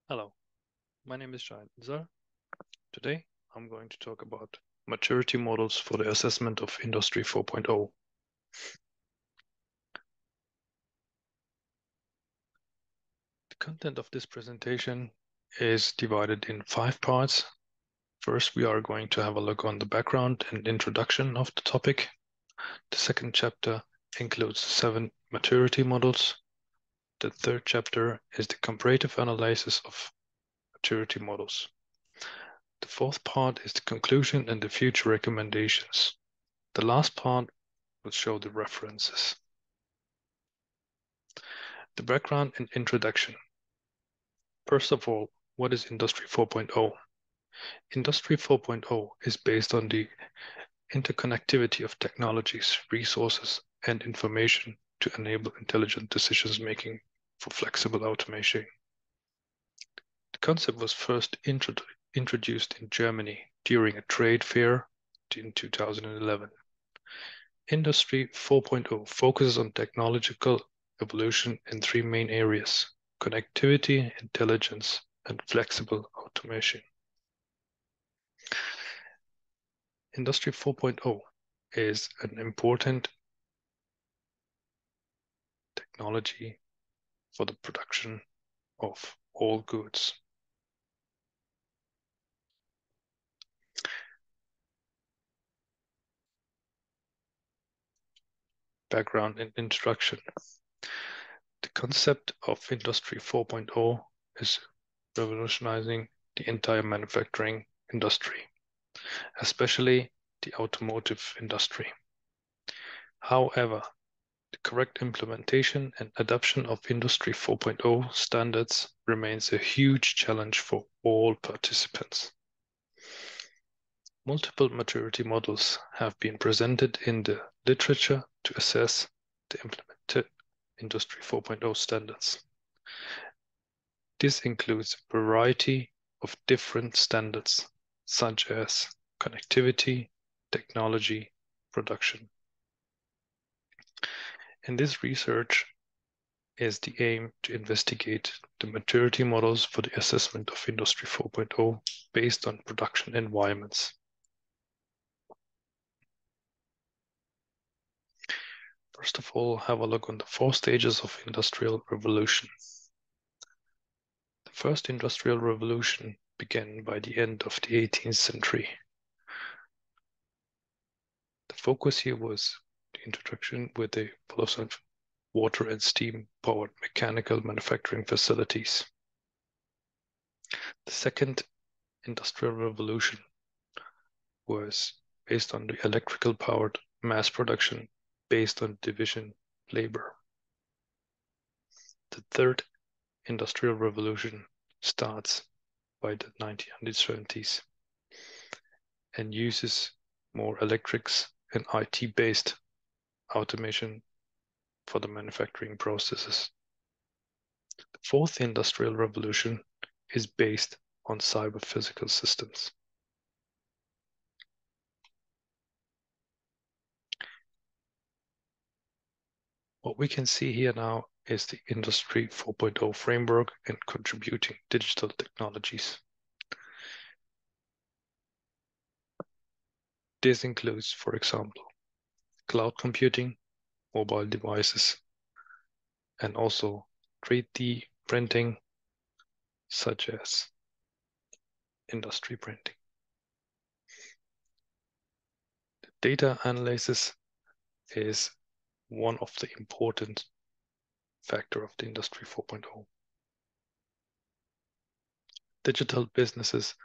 Hello, my name is Şahin ÜNSAL. Today, I'm going to talk about maturity models for the assessment of Industry 4.0. The content of this presentation is divided in 5 parts. First, we are going to have a look on the background and introduction of the topic. The second chapter includes 7 maturity models. The third chapter is the comparative analysis of maturity models. The fourth part is the conclusion and the future recommendations. The last part will show the references. The background and introduction. First of all, what is Industry 4.0? Industry 4.0 is based on the interconnectivity of technologies, resources, and information to enable intelligent decisions making for flexible automation. The concept was first introduced in Germany during a trade fair in 2011. Industry 4.0 focuses on technological evolution in 3 main areas: connectivity, intelligence, and flexible automation. Industry 4.0 is an important technology for the production of all goods. Background and introduction. The concept of Industry 4.0 is revolutionizing the entire manufacturing industry, especially the automotive industry. However, the correct implementation and adoption of Industry 4.0 standards remains a huge challenge for all participants. Multiple maturity models have been presented in the literature to assess the implemented Industry 4.0 standards. This includes a variety of different standards, such as connectivity, technology, production. In this research is the aim to investigate the maturity models for the assessment of Industry 4.0 based on production environments. First of all, have a look on the 4 stages of Industrial Revolution. The first Industrial Revolution began by the end of the 18th century. The focus here was the introduction with the colossal water and steam-powered mechanical manufacturing facilities. The second Industrial Revolution was based on the electrical-powered mass production based on division labor. The third Industrial Revolution starts by the 1970s and uses more electrics and IT-based automation for the manufacturing processes. The fourth Industrial Revolution is based on cyber-physical systems. What we can see here now is the Industry 4.0 framework and contributing digital technologies. This includes, for example, cloud computing, mobile devices, and also 3D printing, such as industry printing. The data analysis is one of the important factor of the Industry 4.0. Digital businesses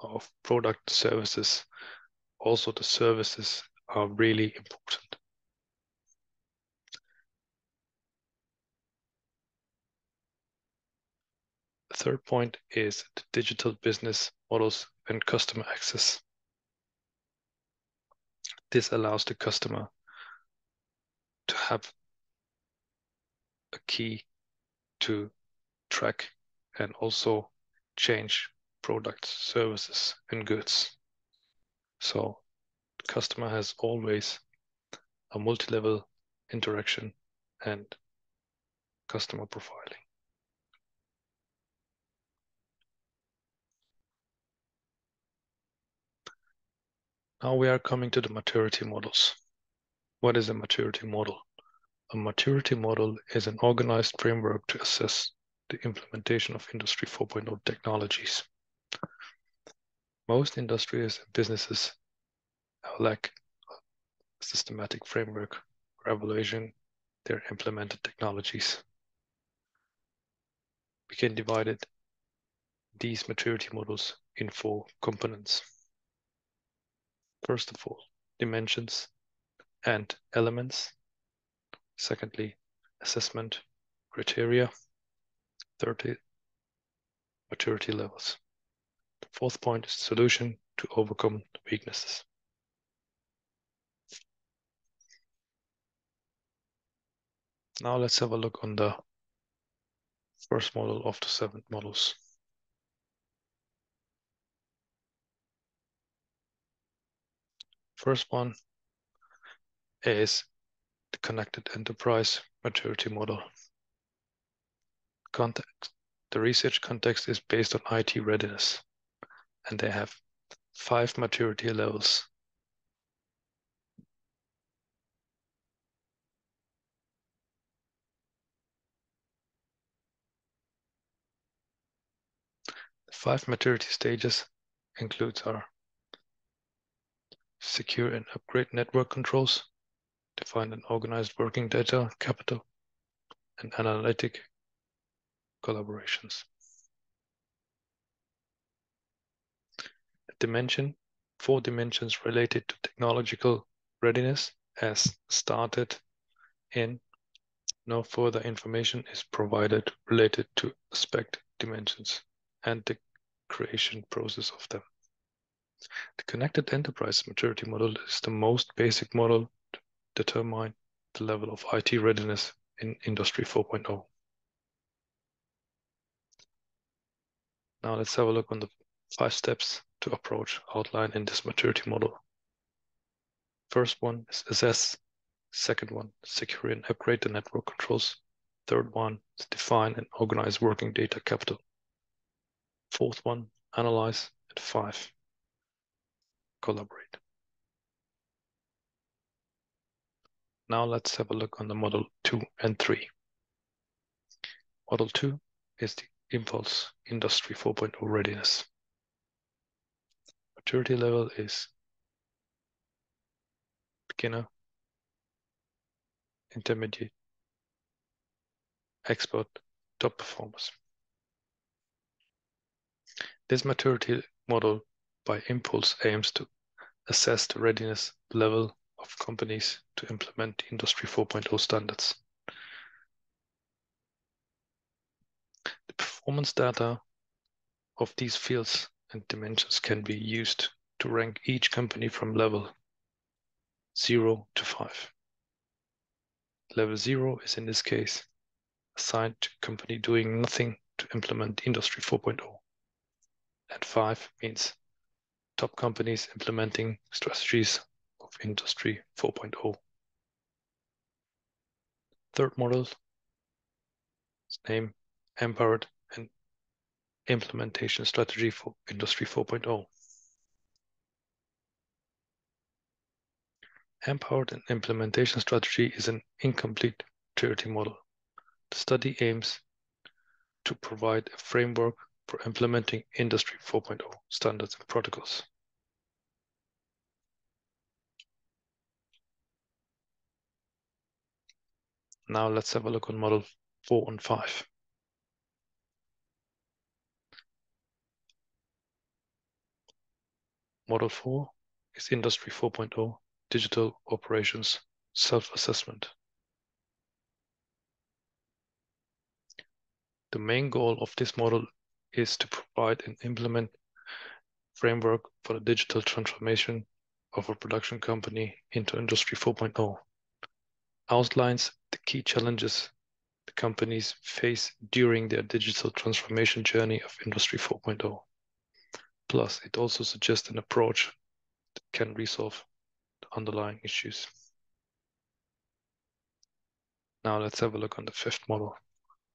of product services, also the services are really important. The third point is the digital business models and customer access. This allows the customer to have a key to track and also change products, services, and goods. So the customer has always a multi-level interaction and customer profiling. Now we are coming to the maturity models. What is a maturity model? A maturity model is an organized framework to assess the implementation of Industry 4.0 technologies. Most industries and businesses lack a systematic framework for evaluating their implemented technologies. We can divide these maturity models in 4 components. First of all, dimensions and elements. Secondly, assessment criteria. Thirdly, maturity levels. The fourth point is solution to overcome the weaknesses. Now let's have a look on the first model of the 7 models. First one is the connected enterprise maturity model. Context. The research context is based on IT readiness, and they have 5 maturity levels. The 5 maturity stages includes our secure and upgrade network controls, define and organized working data capital, and analytic collaborations. Dimension, 4 dimensions related to technological readiness as started in. No further information is provided related to aspect dimensions and the creation process of them. The connected enterprise maturity model is the most basic model to determine the level of IT readiness in Industry 4.0. Now let's have a look on the 5 steps to approach outlined in this maturity model. First one is assess. Second one, secure and upgrade the network controls. Third one is define and organize working data capital. Fourth one, analyze. And 5, collaborate. Now let's have a look on the model 2 and 3. Model 2 is the impulse Industry 4.0 readiness. Maturity level is beginner, intermediate, expert, top performers. This maturity model by impulse aims to assess the readiness level of companies to implement Industry 4.0 standards. The performance data of these fields and dimensions can be used to rank each company from level 0 to 5. Level 0 is in this case assigned to a company doing nothing to implement Industry 4.0. And 5 means top companies implementing strategies of Industry 4.0. Third model is named Empowered and Implementation Strategy for Industry 4.0. Empowered and Implementation Strategy is an incomplete maturity model. The study aims to provide a framework for implementing Industry 4.0 standards and protocols. Now let's have a look on model 4 and 5. Model 4 is Industry 4.0 Digital Operations Self-Assessment. The main goal of this model is to provide and implement framework for the digital transformation of a production company into Industry 4.0. Outlines the key challenges the companies face during their digital transformation journey of Industry 4.0. Plus, it also suggests an approach that can resolve the underlying issues. Now let's have a look on the 5th model,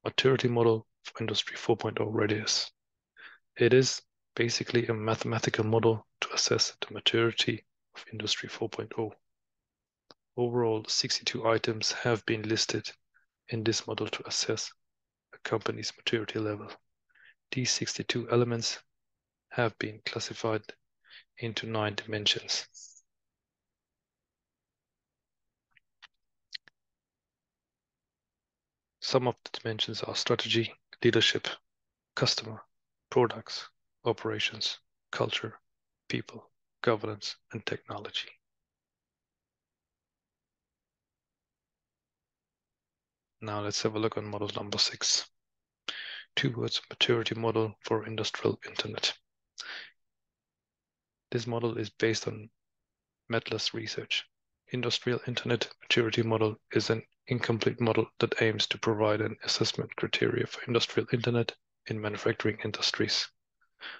maturity model for Industry 4.0 readiness. It is basically a mathematical model to assess the maturity of Industry 4.0. Overall, 62 items have been listed in this model to assess a company's maturity level. These 62 elements have been classified into 9 dimensions. Some of the dimensions are strategy, leadership, customer, products, operations, culture, people, governance, and technology. Now let's have a look on model number 6. Towards maturity model for industrial internet. This model is based on Medler's research. Industrial internet maturity model is an incomplete model that aims to provide an assessment criteria for industrial internet in manufacturing industries.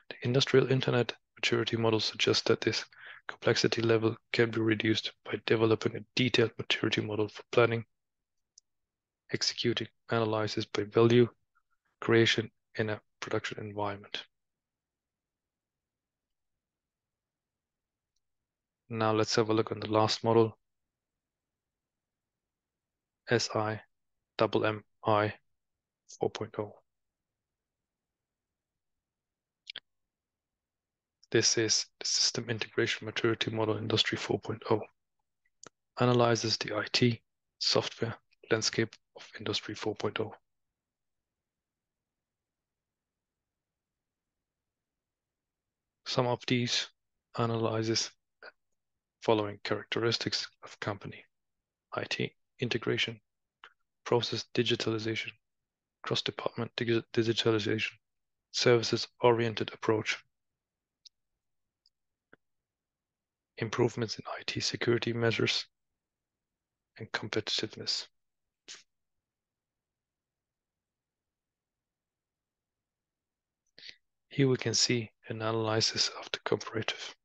The industrial internet maturity model suggests that this complexity level can be reduced by developing a detailed maturity model for planning, executing analysis by value creation in a production environment. Now let's have a look on the last model, SI MMI 4.0. This is the System Integration Maturity Model Industry 4.0. Analyzes the IT software landscape of Industry 4.0. Some of these analyzes following characteristics of company: IT integration, process digitalization, cross-department digitalization, services-oriented approach, improvements in IT security measures, and competitiveness. Here we can see an analysis of the comparative.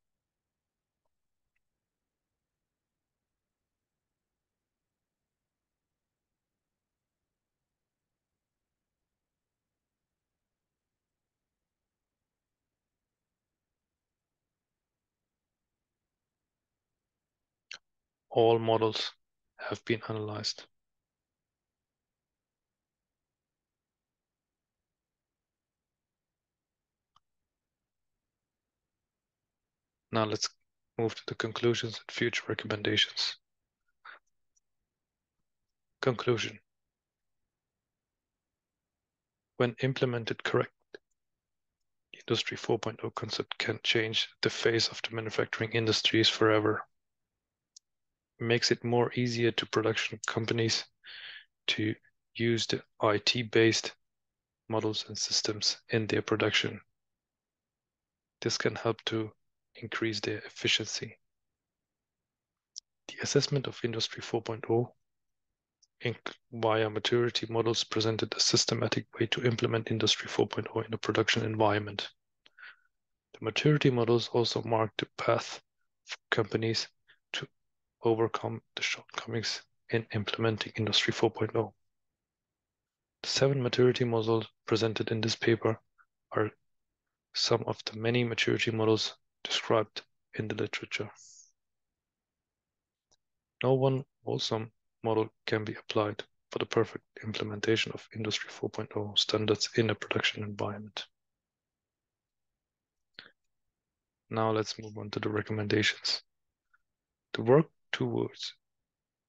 All models have been analyzed. Now let's move to the conclusions and future recommendations. Conclusion. When implemented correctly, the Industry 4.0 concept can change the face of the manufacturing industries forever. It makes it more easier to production companies to use the IT-based models and systems in their production. This can help to increase their efficiency. The assessment of Industry 4.0 via maturity models presented a systematic way to implement Industry 4.0 in a production environment. The maturity models also mark the path for companies to overcome the shortcomings in implementing Industry 4.0. The 7 maturity models presented in this paper are some of the many maturity models described in the literature. No one wholesome model can be applied for the perfect implementation of Industry 4.0 standards in a production environment. Now let's move on to the recommendations. The work towards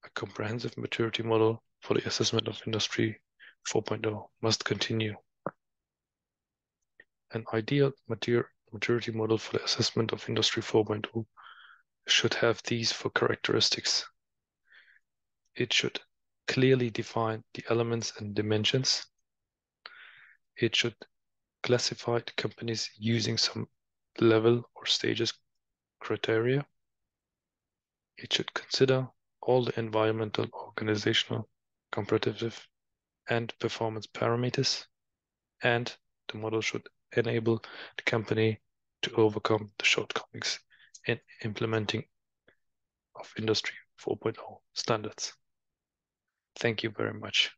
a comprehensive maturity model for the assessment of Industry 4.0 must continue. An ideal maturity model for the assessment of Industry 4.0 should have these 4 characteristics. It should clearly define the elements and dimensions. It should classify the companies using some level or stages criteria. It should consider all the environmental, organizational, competitive, and performance parameters. And the model should enable the company to overcome the shortcomings in implementing of Industry 4.0 standards. Thank you very much.